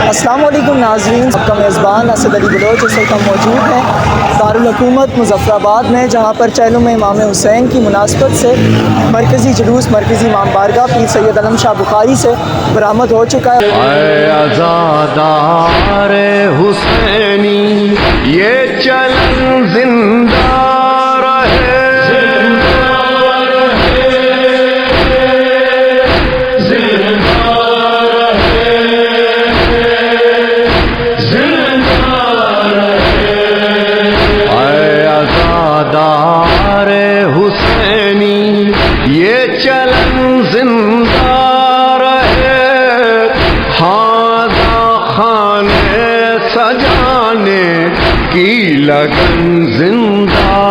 अस्सलाम वालेकुम नाज़रीन, सबका मेज़बान असद अली बलोच इस वक्त हम मौजूद हैं दारुल हुकूमत मुज़फ़्फ़राबाद में, जहाँ पर चहलुम इमाम हुसैन की मुनासबत से मरकज़ी जुलूस मरकज़ी इमाम बारगाह पीर सैयद अलम शाह बुखारी से बरामद हो चुका है। आज़ादार हुसैनी ये चलन जिंदा रहे, आज़ादार हुसैनी ये चलन जिंदा रहे, हाज़ा खाने सजाने की लगन जिंदा